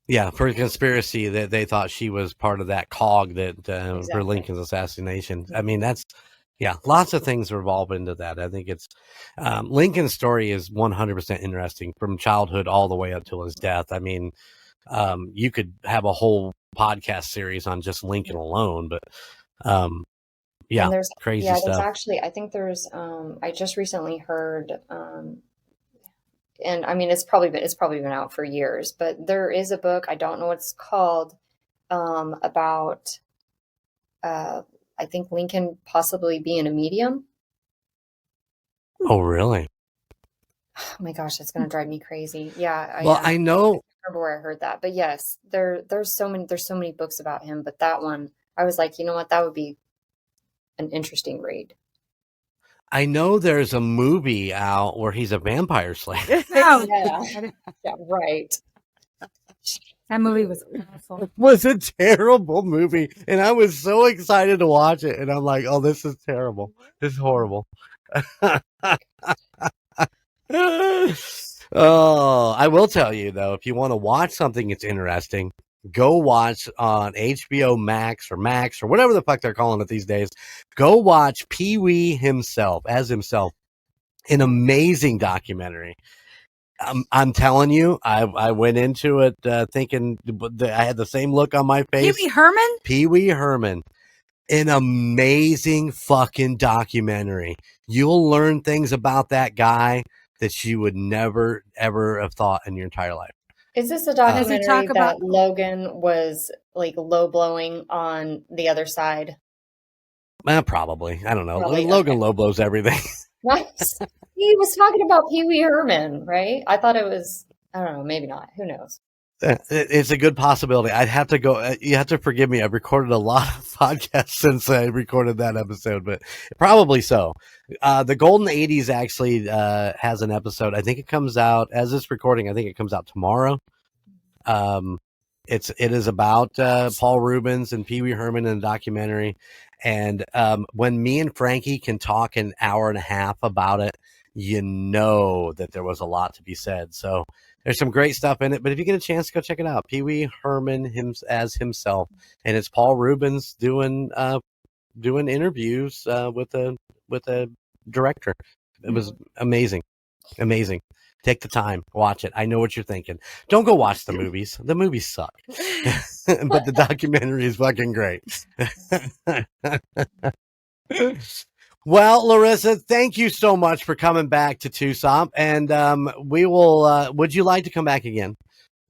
Yeah, for a conspiracy that they thought she was part of that cog that for Exactly. Lincoln's assassination. I mean, lots of things revolve into that. I think it's Lincoln's story is 100% interesting from childhood all the way up till his death. I mean, you could have a whole podcast series on just Lincoln alone. But yeah, And there's crazy there's stuff. actually, I think there's I just recently heard and I mean it's probably been out for years, but there is a book, I don't know what it's called, about I think Lincoln possibly being a medium. Oh, really? Oh my gosh, that's going to drive me crazy. Yeah. Well, I know. I remember where I heard that, but yes, there's so many books about him, but that one, I was like, you know what, that would be an interesting read. I know there's a movie out where he's a vampire slayer. Oh, Yeah, right. that movie was awful. It was a terrible movie, and I was so excited to watch it. And I'm like, "Oh, this is terrible. This is horrible." Oh, I will tell you though, if you want to watch something that's interesting, go watch on HBO Max or whatever the fuck they're calling it these days. Go watch Pee-wee himself. An amazing documentary. I'm telling you, I went into it thinking I had the same look on my face. Pee-wee Herman? Pee-wee Herman. An amazing fucking documentary. You'll learn things about that guy that you would never, ever have thought in your entire life. Is this a Does he documentary talk that about- Logan was like low blowing on the other side? Probably. I don't know. Probably, Logan okay. low blows everything. Nice. He was talking about Pee Wee Herman, right? I thought it was, I don't know, maybe not. Who knows? It's a good possibility. I'd have to go. You have to forgive me. I've recorded a lot of podcasts since I recorded that episode, but probably so. The Golden 80s actually has an episode. I think it comes out as this recording. I think it comes out tomorrow. It is about Paul Rubens and Pee Wee Herman in a documentary. And when me and Frankie can talk an hour and a half about it, you know that there was a lot to be said. So there's some great stuff in it. But if you get a chance to go check it out, Pee Wee Herman as himself, and it's Paul Rubens doing interviews with a director. It was amazing. Take the time, watch it. I know what you're thinking. Don't go watch the movies. The movies suck. But the documentary is fucking great. Well, Larissa, thank you so much for coming back to TUSOP. And we will, would you like to come back again?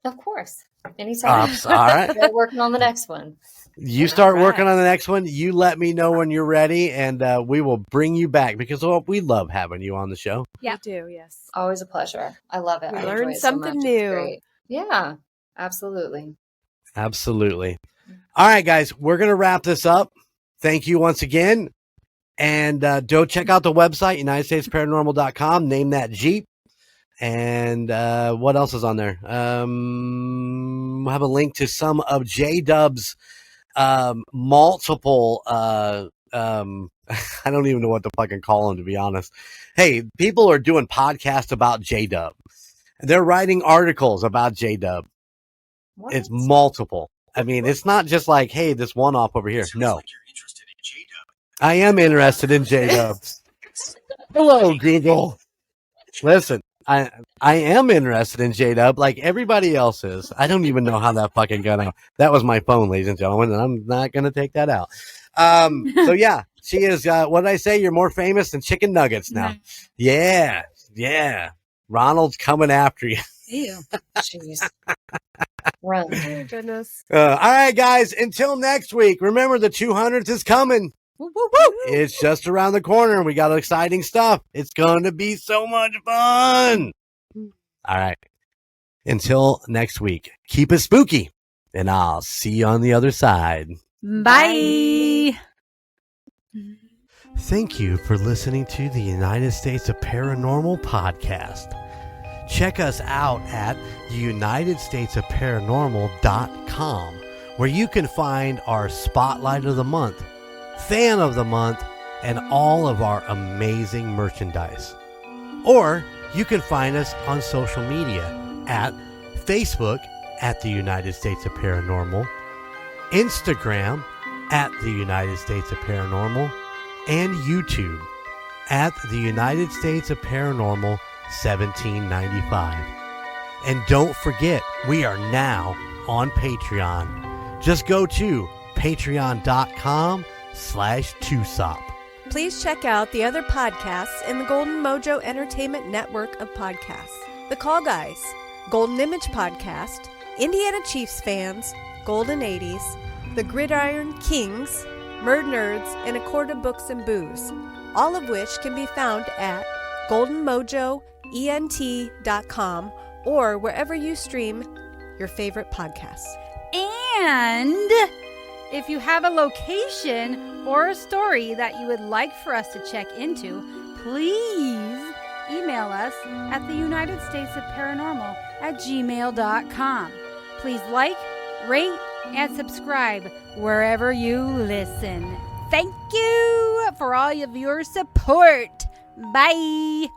Of course. Anytime. All right. We're working on the next one. You start working on the next one. You let me know when you're ready, and we will bring you back because we love having you on the show. Yeah. We do, yes. Always a pleasure. I love it. We I learn enjoy it something so much. new. It's great. Yeah, absolutely. Absolutely. All right, guys, we're going to wrap this up. Thank you once again. And go check out the website, UnitedStatesParanormal.com. Name that Jeep. And what else is on there? We'll have a link to some of J-Dub's multiple I don't even know what to fucking call them, to be honest. Hey, people are doing podcasts about J-Dub. They're writing articles about J-Dub. What? It's multiple. I mean, it's not just like, hey, this one off over here. No. I am interested in J-Dub. Hello, Google. Listen, I am interested in J-Dub like everybody else is. I don't even know how that fucking got out. That was my phone, ladies and gentlemen, and I'm not going to take that out. So, yeah, she is, what did I say? You're more famous than chicken nuggets now. Yeah. Ronald's coming after you. Ew. Jeez. Run. Oh, goodness. All right, guys, until next week, remember the 200th is coming. Woo, woo, woo. It's just around the corner, and we got exciting stuff. It's going to be so much fun. All right. Until next week, keep it spooky, and I'll see you on the other side. Bye. Thank you for listening to the United States of Paranormal podcast. Check us out at UnitedStatesOfParanormal.com, where you can find our Spotlight of the Month, Fan of the Month, and all of our amazing merchandise. Or you can find us on social media at Facebook at the United States of Paranormal, Instagram at the United States of Paranormal, and YouTube at the United States of Paranormal 1795. And don't forget, we are now on Patreon. Just go to patreon.com/TUSOP. Please check out the other podcasts in the Golden Mojo Entertainment Network of podcasts. The Call Guys, Golden Image Podcast, Indiana Chiefs Fans, Golden 80s, The Gridiron Kings, Murd Nerds, and A Quart of Books and Booze, all of which can be found at goldenmojoent.com or wherever you stream your favorite podcasts. And if you have a location or a story that you would like for us to check into, please email us at the United States of Paranormal at gmail.com. Please like, rate, and subscribe wherever you listen. Thank you for all of your support. Bye.